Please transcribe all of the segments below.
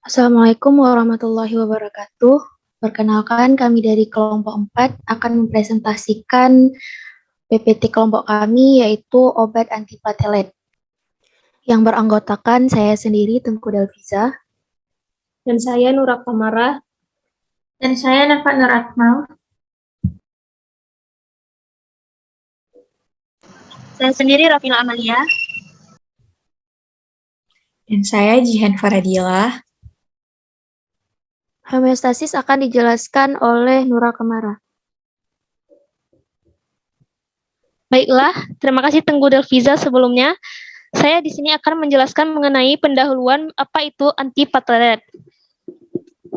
Assalamualaikum warahmatullahi wabarakatuh. Perkenalkan, kami dari kelompok 4 akan mempresentasikan PPT kelompok kami, yaitu obat antiplatelet, yang beranggotakan saya sendiri, Tengku Delviza. Dan saya Nura Kamara. Dan saya Nafa Nur Akmal. Saya sendiri Rafila Amalia. Dan saya Jihan Faradila. Homeostasis akan dijelaskan oleh Nura Kamara. Baiklah, terima kasih Tengku Delviza sebelumnya. Saya di sini akan menjelaskan mengenai pendahuluan apa itu antiplatelet.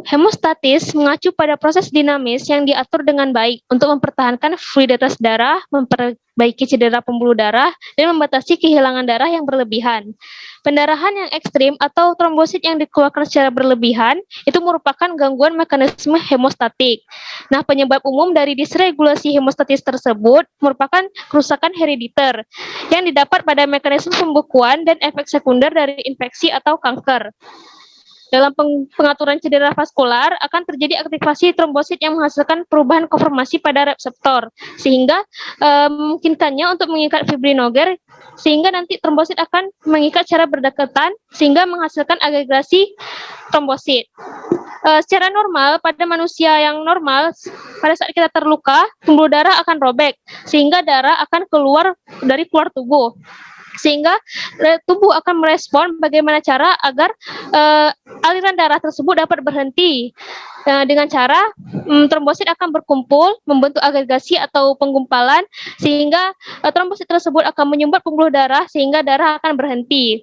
Hemostatis mengacu pada proses dinamis yang diatur dengan baik untuk mempertahankan fluiditas darah, memperbaiki cedera pembuluh darah, dan membatasi kehilangan darah yang berlebihan. Pendarahan yang ekstrim atau trombosit yang dikeluarkan secara berlebihan itu merupakan gangguan mekanisme hemostatik. Nah, penyebab umum dari disregulasi hemostatis tersebut merupakan kerusakan herediter yang didapat pada mekanisme pembekuan dan efek sekunder dari infeksi atau kanker. Dalam pengaturan cedera vaskular akan terjadi aktivasi trombosit yang menghasilkan perubahan konformasi pada reseptor, sehingga memungkinkannya untuk mengikat fibrinogen, sehingga nanti trombosit akan mengikat secara berdekatan, sehingga menghasilkan agregasi trombosit. Secara normal, pada manusia yang normal, pada saat kita terluka, pembuluh darah akan robek, sehingga darah akan keluar dari keluar tubuh. Sehingga tubuh akan merespon bagaimana cara agar aliran darah tersebut dapat berhenti. Dengan cara trombosit akan berkumpul, membentuk agregasi atau penggumpalan, sehingga trombosit tersebut akan menyumbat pembuluh darah sehingga darah akan berhenti.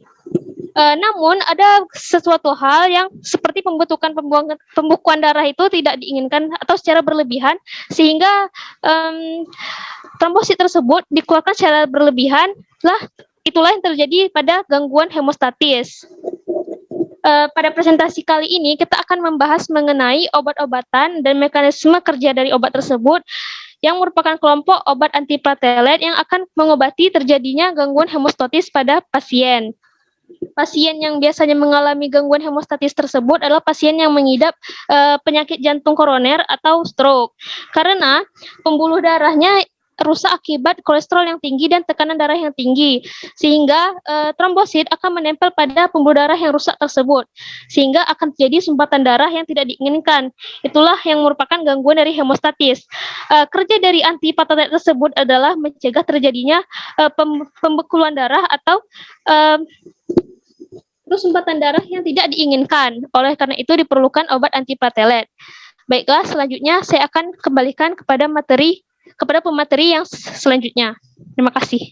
Namun ada sesuatu hal yang seperti pembekuan darah itu tidak diinginkan atau secara berlebihan, sehingga trombosit tersebut dikeluarkan secara berlebihan. Itulah yang terjadi pada gangguan hemostatis. Pada presentasi kali ini kita akan membahas mengenai obat-obatan dan mekanisme kerja dari obat tersebut yang merupakan kelompok obat antiplatelet yang akan mengobati terjadinya gangguan hemostatis pada pasien. Pasien yang biasanya mengalami gangguan hemostatis tersebut adalah pasien yang mengidap penyakit jantung koroner atau stroke, karena pembuluh darahnya rusak akibat kolesterol yang tinggi dan tekanan darah yang tinggi, sehingga trombosit akan menempel pada pembuluh darah yang rusak tersebut, sehingga akan terjadi sumbatan darah yang tidak diinginkan. Itulah yang merupakan gangguan dari hemostatis. Kerja dari antiplatelet tersebut adalah mencegah terjadinya pembekuan darah atau sumbatan darah yang tidak diinginkan. Oleh karena itu diperlukan obat antiplatelet. Baiklah, selanjutnya saya akan kembalikan kepada pemateri yang selanjutnya. Terima kasih.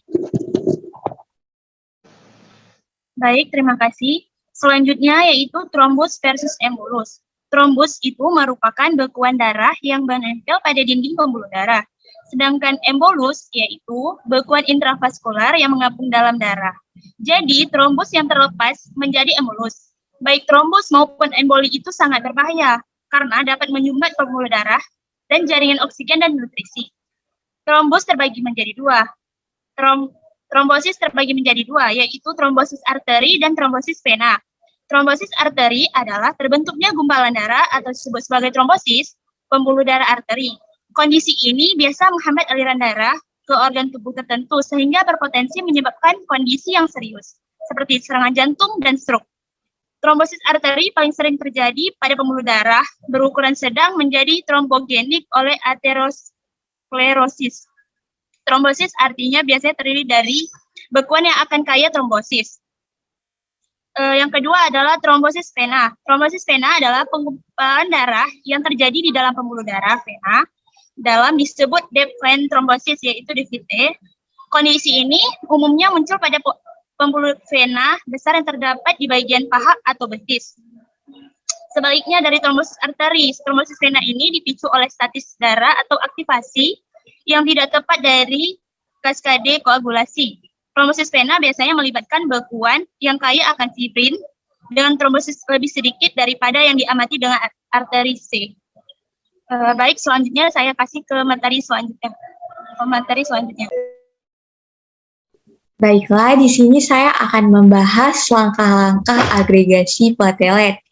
Baik, terima kasih. Selanjutnya yaitu trombus versus embolus. Trombus itu merupakan bekuan darah yang menempel pada dinding pembuluh darah. Sedangkan embolus yaitu bekuan intravaskular yang mengapung dalam darah. Jadi, trombus yang terlepas menjadi embolus. Baik trombus maupun emboli itu sangat berbahaya karena dapat menyumbat pembuluh darah dan jaringan oksigen dan nutrisi. Trombus terbagi menjadi dua. Trombosis terbagi menjadi dua, yaitu trombosis arteri dan trombosis vena. Trombosis arteri adalah terbentuknya gumpalan darah atau disebut sebagai trombosis pembuluh darah arteri. Kondisi ini biasa menghambat aliran darah ke organ tubuh tertentu sehingga berpotensi menyebabkan kondisi yang serius, seperti serangan jantung dan stroke. Trombosis arteri paling sering terjadi pada pembuluh darah berukuran sedang menjadi trombogenik oleh aterosklerosis. Trombosis artinya biasanya terdiri dari bekuan yang akan kaya trombosis. Yang kedua adalah trombosis vena. Trombosis vena adalah penggumpalan darah yang terjadi di dalam pembuluh darah vena dalam disebut deep vein trombosis, yaitu DVT. Kondisi ini umumnya muncul pada pembuluh vena besar yang terdapat di bagian paha atau betis. Sebaliknya dari trombosis arteri, trombosis vena ini dipicu oleh stasis darah atau aktivasi yang tidak tepat dari kaskade koagulasi. Trombosis vena biasanya melibatkan bekuan yang kaya akan fibrin dengan trombosis lebih sedikit daripada yang diamati dengan arteri C. Baik, selanjutnya saya kasih ke materi selanjutnya. Baiklah, di sini saya akan membahas langkah-langkah agregasi platelet.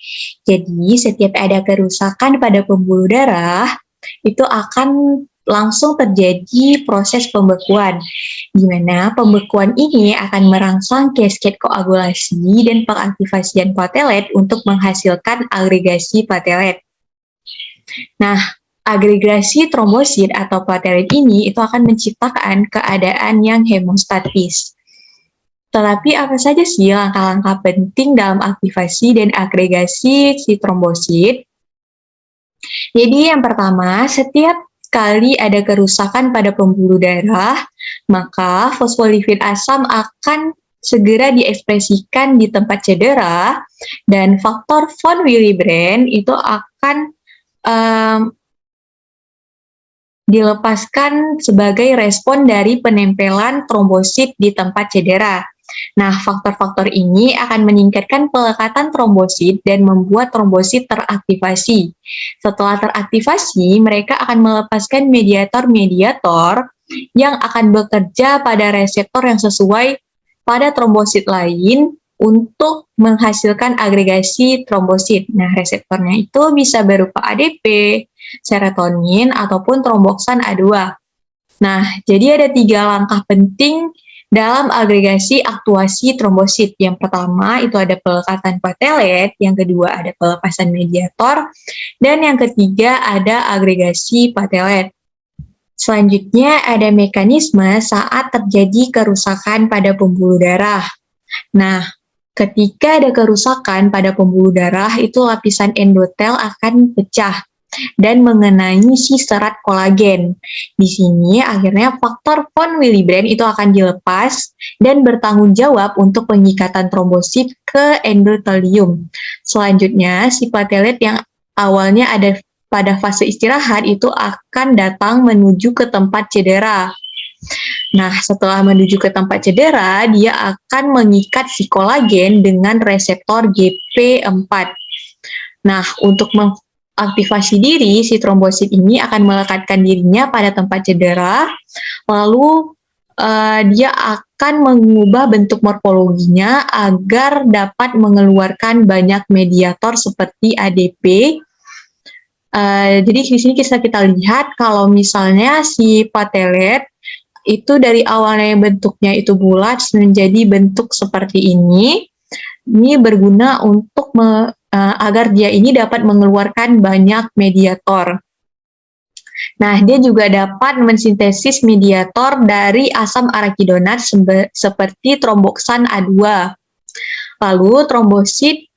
Jadi, setiap ada kerusakan pada pembuluh darah, itu akan langsung terjadi proses pembekuan, di mana pembekuan ini akan merangsang cascade koagulasi dan pengaktifasian platelet untuk menghasilkan agregasi platelet. Nah, agregasi trombosit atau platelet ini itu akan menciptakan keadaan yang hemostatis. Tetapi apa saja sih langkah-langkah penting dalam aktivasi dan agregasi si trombosit? Jadi yang pertama, setiap kali ada kerusakan pada pembuluh darah, maka fosfolipid asam akan segera diekspresikan di tempat cedera dan faktor von Willebrand itu akan dilepaskan sebagai respon dari penempelan trombosit di tempat cedera. Nah, faktor-faktor ini akan meningkatkan pelekatan trombosit dan membuat trombosit teraktivasi. Setelah teraktivasi, mereka akan melepaskan mediator-mediator yang akan bekerja pada reseptor yang sesuai pada trombosit lain untuk menghasilkan agregasi trombosit. Nah, reseptornya itu bisa berupa ADP, serotonin, ataupun tromboksan A2. Nah, jadi ada 3 langkah penting dalam agregasi aktuasi trombosit. Yang pertama itu ada pelekatan platelet, yang kedua ada pelepasan mediator, dan yang ketiga ada agregasi platelet. Selanjutnya ada mekanisme saat terjadi kerusakan pada pembuluh darah. Nah, ketika ada kerusakan pada pembuluh darah, itu lapisan endotel akan pecah dan mengenai si serat kolagen. Di sini akhirnya faktor von Willebrand itu akan dilepas dan bertanggung jawab untuk pengikatan trombosit ke endotelium. Selanjutnya, si platelet yang awalnya ada pada fase istirahat itu akan datang menuju ke tempat cedera. Nah, setelah menuju ke tempat cedera, dia akan mengikat si kolagen dengan reseptor GP4. Nah, untuk aktivasi diri, si trombosit ini akan melekatkan dirinya pada tempat cedera, lalu dia akan mengubah bentuk morfologinya agar dapat mengeluarkan banyak mediator seperti ADP. Jadi di sini kita lihat kalau misalnya si platelet itu dari awalnya bentuknya itu bulat menjadi bentuk seperti ini berguna untuk agar dia ini dapat mengeluarkan banyak mediator. Nah, dia juga dapat mensintesis mediator dari asam arakidonat seperti tromboksan A2. Lalu trombosit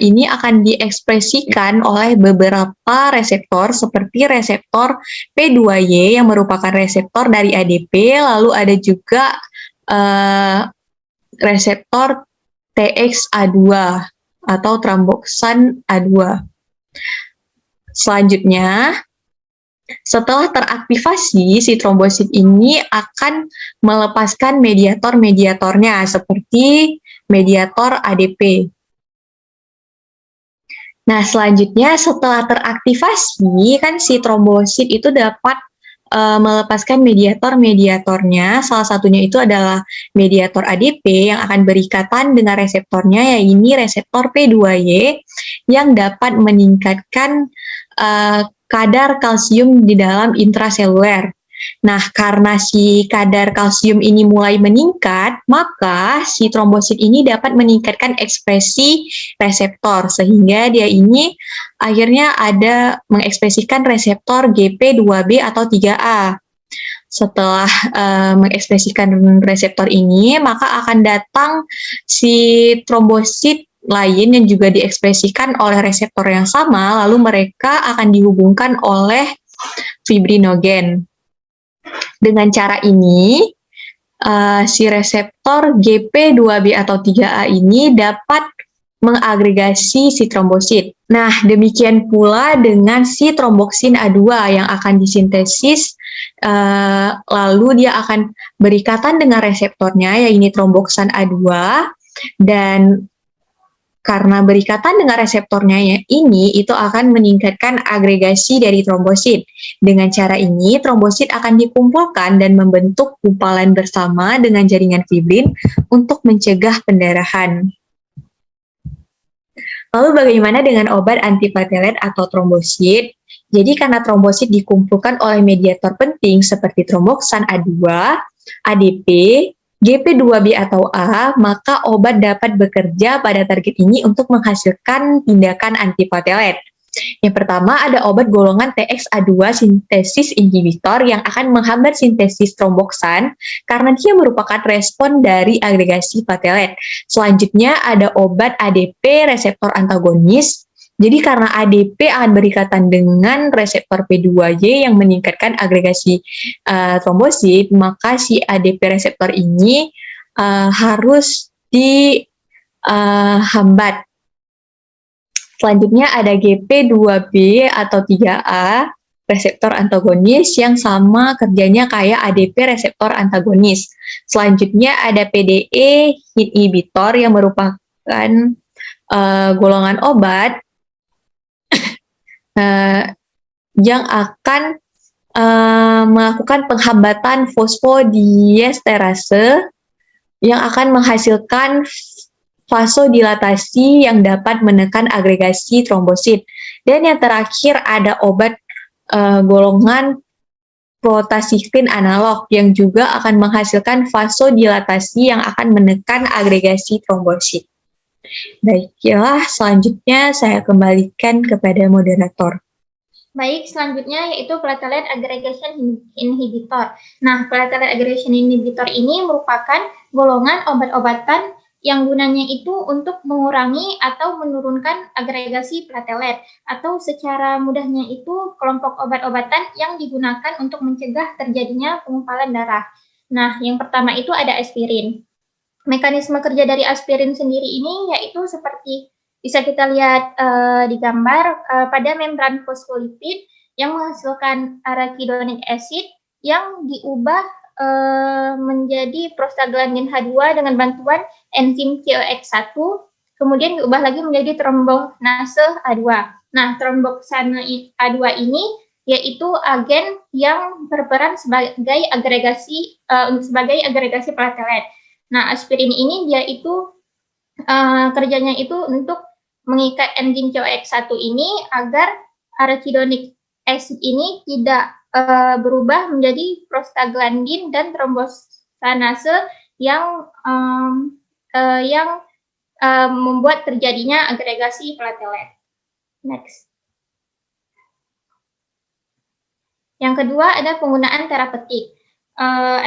ini akan diekspresikan oleh beberapa reseptor seperti reseptor P2Y yang merupakan reseptor dari ADP, lalu ada juga reseptor TXA2 atau tromboksan A2. Selanjutnya, setelah teraktivasi, si trombosit ini akan melepaskan mediator-mediatornya seperti mediator ADP. Nah, selanjutnya setelah teraktivasi, kan si trombosit itu dapat melepaskan mediator-mediatornya. Salah satunya itu adalah mediator ADP yang akan berikatan dengan reseptornya, yaitu reseptor P2Y yang dapat meningkatkan kadar kalsium di dalam intraseluler. Nah, karena si kadar kalsium ini mulai meningkat, maka si trombosit ini dapat meningkatkan ekspresi reseptor, sehingga dia ini akhirnya ada mengekspresikan reseptor GP2B atau 3A. Setelah mengekspresikan reseptor ini, maka akan datang si trombosit lain yang juga diekspresikan oleh reseptor yang sama, lalu mereka akan dihubungkan oleh fibrinogen. Dengan cara ini, si reseptor GP2B atau 3A ini dapat mengagregasi si trombosit. Nah, demikian pula dengan si tromboksin A2 yang akan disintesis, lalu dia akan berikatan dengan reseptornya, yaitu tromboksan A2, dan karena berikatan dengan reseptornya ini itu akan meningkatkan agregasi dari trombosit. Dengan cara ini, trombosit akan dikumpulkan dan membentuk gumpalan bersama dengan jaringan fibrin untuk mencegah pendarahan. Lalu bagaimana dengan obat antiplatelet atau trombosit? Jadi karena trombosit dikumpulkan oleh mediator penting seperti tromboksan A2, ADP, GP2B atau A, maka obat dapat bekerja pada target ini untuk menghasilkan tindakan antiplatelet. Yang pertama ada obat golongan TXA2 sintesis inhibitor yang akan menghambat sintesis tromboksan karena dia merupakan respon dari agregasi platelet. Selanjutnya ada obat ADP reseptor antagonis. Jadi karena ADP akan berikatan dengan reseptor P2Y yang meningkatkan agregasi trombosit, maka si ADP reseptor ini harus dihambat. Selanjutnya ada GP2B atau 3A, reseptor antagonis yang sama kerjanya kayak ADP reseptor antagonis. Selanjutnya ada PDE inhibitor yang merupakan golongan obat yang akan melakukan penghambatan fosfodiesterase yang akan menghasilkan vasodilatasi yang dapat menekan agregasi trombosit. Dan yang terakhir ada obat golongan protasiklin analog yang juga akan menghasilkan vasodilatasi yang akan menekan agregasi trombosit. Baiklah, selanjutnya saya kembalikan kepada moderator. Baik, selanjutnya yaitu platelet aggregation inhibitor. Nah, platelet aggregation inhibitor ini merupakan golongan obat-obatan yang gunanya itu untuk mengurangi atau menurunkan agregasi platelet, atau secara mudahnya itu kelompok obat-obatan yang digunakan untuk mencegah terjadinya penggumpalan darah. Nah, yang pertama itu ada aspirin. Mekanisme kerja dari aspirin sendiri ini yaitu seperti bisa kita lihat di gambar pada membran fosfolipid yang menghasilkan arachidonic acid yang diubah menjadi prostaglandin H2 dengan bantuan enzim COX1, kemudian diubah lagi menjadi trombonase A2. Nah, tromboksan A2 ini yaitu agen yang berperan sebagai agregasi platelet. Nah, aspirin ini dia itu kerjanya itu untuk mengikat enzim COX1 ini agar arachidonic acid ini tidak berubah menjadi prostaglandin dan trombosanase yang membuat terjadinya agregasi platelet. Next. Yang kedua ada penggunaan terapeutik.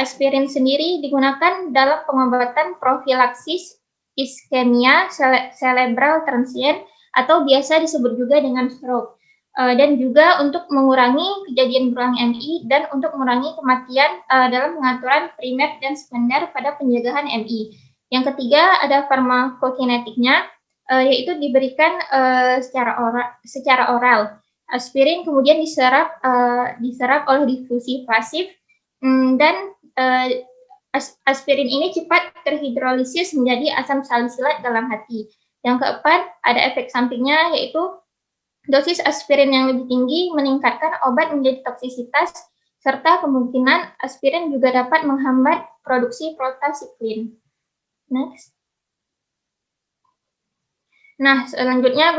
Aspirin sendiri digunakan dalam pengobatan profilaksis iskemia cerebral transient atau biasa disebut juga dengan stroke. Dan juga untuk mengurangi kejadian berulang MI dan untuk mengurangi kematian dalam pengaturan primer dan sekunder pada pencegahan MI. Yang ketiga ada farmakokinetiknya, yaitu diberikan secara oral. Aspirin kemudian diserap oleh difusi pasif, dan aspirin ini cepat terhidrolisis menjadi asam salisilat dalam hati. Yang keempat ada efek sampingnya, yaitu dosis aspirin yang lebih tinggi meningkatkan obat menjadi toksisitas, serta kemungkinan aspirin juga dapat menghambat produksi prostasiklin. Next. Nah, selanjutnya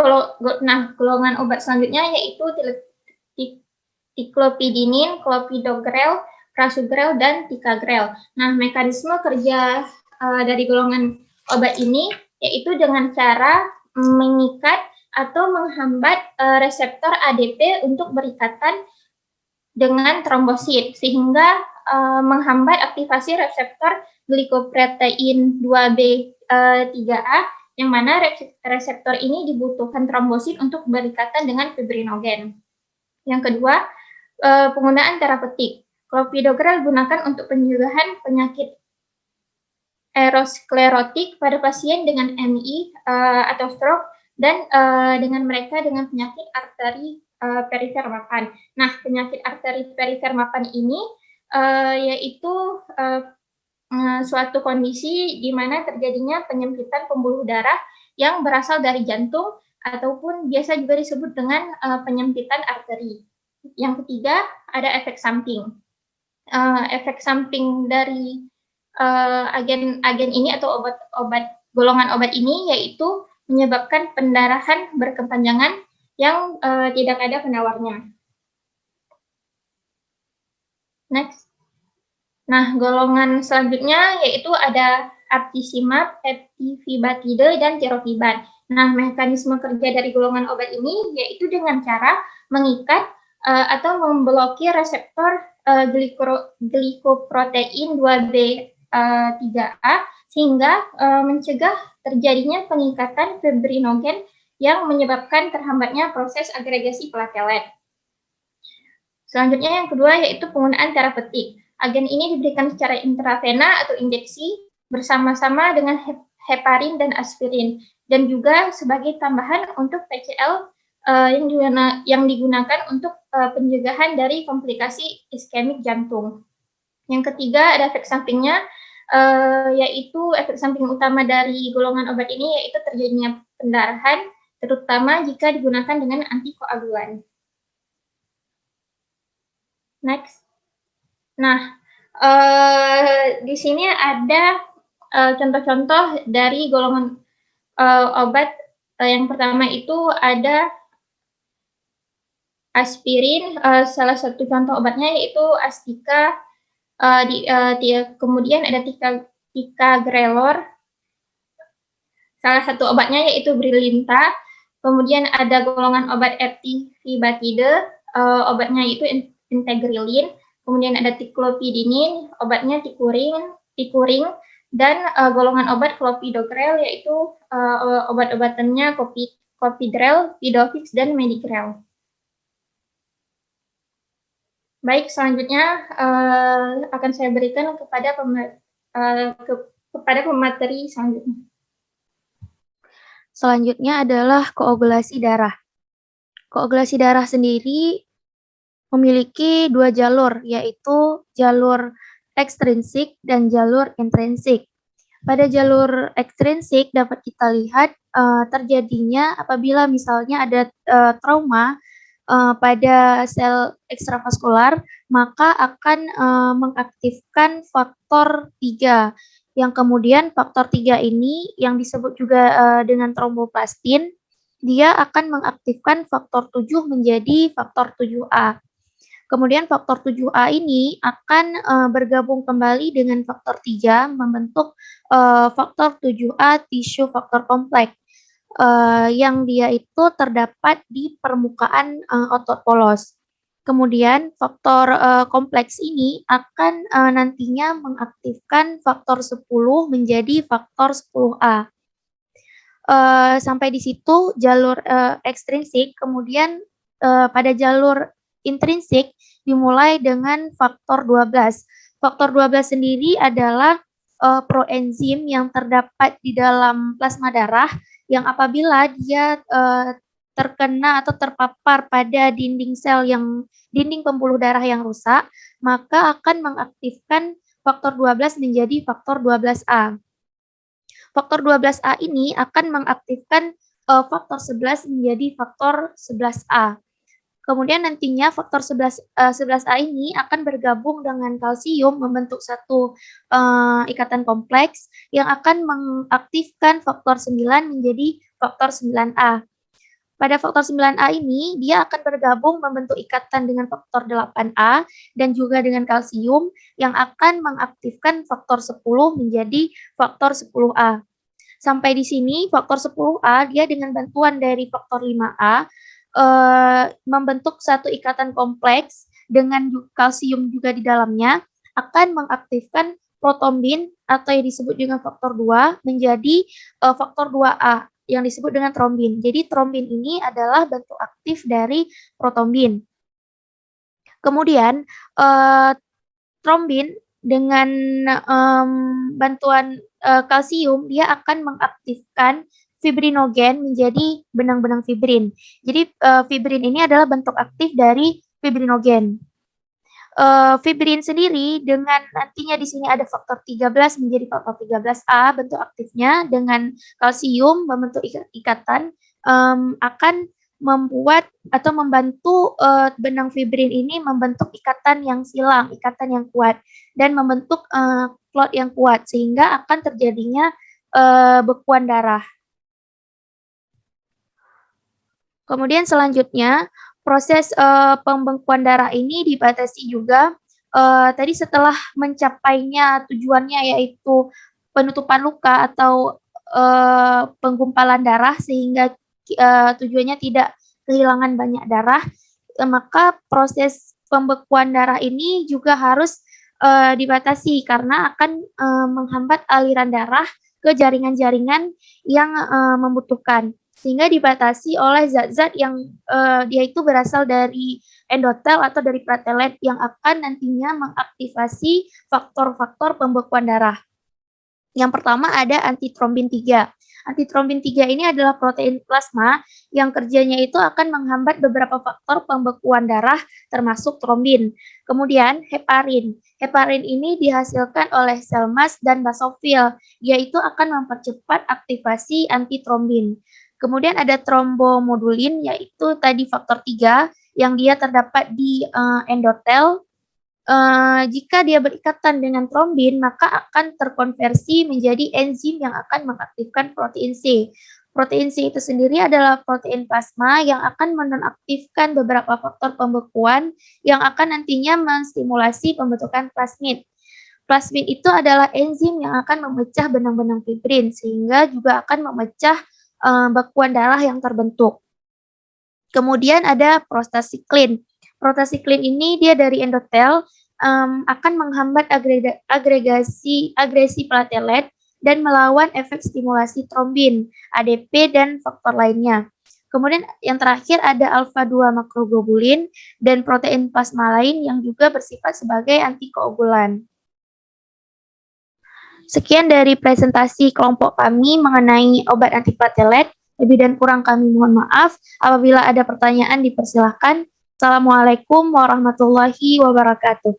golongan obat selanjutnya yaitu tiklopidinin, clopidogrel, prasugrel, dan ticagrel. Nah, mekanisme kerja dari golongan obat ini yaitu dengan cara mengikat atau menghambat reseptor ADP untuk berikatan dengan trombosit, sehingga menghambat aktivasi reseptor glikoprotein 2B 3A, yang mana reseptor ini dibutuhkan trombosit untuk berikatan dengan fibrinogen. Yang kedua, penggunaan terapeutik. Clopidogrel digunakan untuk pencegahan penyakit aerosklerotik pada pasien dengan MI atau stroke, dan dengan mereka dengan penyakit arteri perifer mapan. Nah, penyakit arteri perifer mapan ini yaitu suatu kondisi di mana terjadinya penyempitan pembuluh darah yang berasal dari jantung ataupun biasa juga disebut dengan penyempitan arteri. Yang ketiga, ada efek samping. Efek samping dari agen ini atau golongan obat ini yaitu menyebabkan pendarahan berkepanjangan yang tidak ada penawarnya. Next. Nah, golongan selanjutnya yaitu ada aptisimab, eptifibatide, dan tirofiban. Nah, mekanisme kerja dari golongan obat ini yaitu dengan cara mengikat atau memblokir reseptor glikoprotein 2B3A sehingga mencegah terjadinya pengikatan fibrinogen yang menyebabkan terhambatnya proses agregasi platelet. Selanjutnya yang kedua yaitu penggunaan terapeutik. Agen ini diberikan secara intravena atau injeksi bersama-sama dengan heparin dan aspirin dan juga sebagai tambahan untuk PCL yang digunakan untuk pencegahan dari komplikasi iskemik jantung. Yang ketiga ada efek sampingnya yaitu efek samping utama dari golongan obat ini yaitu terjadinya pendarahan terutama jika digunakan dengan antikoagulan. Next. Nah, di sini ada contoh-contoh dari golongan obat. Yang pertama itu ada aspirin, salah satu contoh obatnya yaitu Astika, kemudian ada ticagrelor, salah satu obatnya yaitu Brilinta, kemudian ada golongan obat eptifibatide, obatnya itu integrilin, kemudian ada ticlopidinin, obatnya tikuring, dan golongan obat clopidogrel yaitu obat-obatannya Clopidogrel, Pidovix, dan Medigrel. Baik, selanjutnya akan saya berikan kepada pemateri selanjutnya. Selanjutnya adalah koagulasi darah. Koagulasi darah sendiri memiliki dua jalur, yaitu jalur ekstrinsik dan jalur intrinsik. Pada jalur ekstrinsik dapat kita lihat terjadinya apabila misalnya ada trauma pada sel ekstravaskular, maka akan mengaktifkan faktor 3. Yang kemudian faktor 3 ini yang disebut juga dengan tromboplastin, dia akan mengaktifkan faktor 7 menjadi faktor 7A. Kemudian faktor 7A ini akan bergabung kembali dengan faktor 3 membentuk faktor 7A tissue faktor kompleks yang dia itu terdapat di permukaan otot polos. Kemudian faktor kompleks ini akan nantinya mengaktifkan faktor 10 menjadi faktor 10A. Sampai di situ jalur ekstrinsik, kemudian pada jalur intrinsik dimulai dengan faktor 12. Faktor 12 sendiri adalah proenzim yang terdapat di dalam plasma darah yang apabila dia terkena atau terpapar pada dinding pembuluh darah yang rusak, maka akan mengaktifkan faktor 12 menjadi faktor 12A. Faktor 12A ini akan mengaktifkan faktor 11 menjadi faktor 11A. Kemudian nantinya faktor 11A ini akan bergabung dengan kalsium membentuk satu ikatan kompleks yang akan mengaktifkan faktor 9 menjadi faktor 9A. Pada faktor 9A ini, dia akan bergabung membentuk ikatan dengan faktor 8A dan juga dengan kalsium yang akan mengaktifkan faktor 10 menjadi faktor 10A. Sampai di sini, faktor 10A dia dengan bantuan dari faktor 5A membentuk satu ikatan kompleks dengan kalsium juga di dalamnya akan mengaktifkan protombin atau yang disebut dengan faktor 2 menjadi faktor 2A yang disebut dengan trombin. Jadi trombin ini adalah bentuk aktif dari protombin. Kemudian trombin dengan bantuan kalsium dia akan mengaktifkan fibrinogen menjadi benang-benang fibrin. Jadi fibrin ini adalah bentuk aktif dari fibrinogen. Fibrin sendiri dengan nantinya di sini ada faktor 13 menjadi faktor 13A bentuk aktifnya dengan kalsium membentuk ikatan akan membuat atau membantu benang fibrin ini membentuk ikatan yang silang, ikatan yang kuat dan membentuk klot yang kuat sehingga akan terjadinya bekuan darah. Kemudian selanjutnya proses pembekuan darah ini dibatasi juga tadi setelah mencapainya tujuannya yaitu penutupan luka atau penggumpalan darah sehingga tujuannya tidak kehilangan banyak darah, maka proses pembekuan darah ini juga harus dibatasi karena akan menghambat aliran darah ke jaringan-jaringan yang membutuhkan sehingga dibatasi oleh zat-zat yang dia itu berasal dari endotel atau dari platelet yang akan nantinya mengaktifasi faktor-faktor pembekuan darah. Yang pertama ada antitrombin 3. Antitrombin 3 ini adalah protein plasma yang kerjanya itu akan menghambat beberapa faktor pembekuan darah termasuk trombin. Kemudian heparin. Heparin ini dihasilkan oleh sel mast dan basofil, yaitu akan mempercepat aktivasi antitrombin. Kemudian ada trombomodulin, yaitu tadi faktor 3 yang dia terdapat di endotel. Jika dia berikatan dengan trombin, maka akan terkonversi menjadi enzim yang akan mengaktifkan protein C. Protein C itu sendiri adalah protein plasma yang akan menonaktifkan beberapa faktor pembekuan yang akan nantinya menstimulasi pembentukan plasmid. Plasmid itu adalah enzim yang akan memecah benang-benang fibrin sehingga juga akan memecah bekuan darah yang terbentuk. Kemudian ada prostasiklin. Prostasiklin ini dia dari endotel akan menghambat agresi platelet dan melawan efek stimulasi trombin, ADP, dan faktor lainnya. Kemudian yang terakhir ada alfa-2 makroglobulin dan protein plasma lain yang juga bersifat sebagai antikoagulan. Sekian dari presentasi kelompok kami mengenai obat antiplatelet. Lebih dan kurang kami mohon maaf. Apabila ada pertanyaan dipersilahkan. Assalamualaikum warahmatullahi wabarakatuh.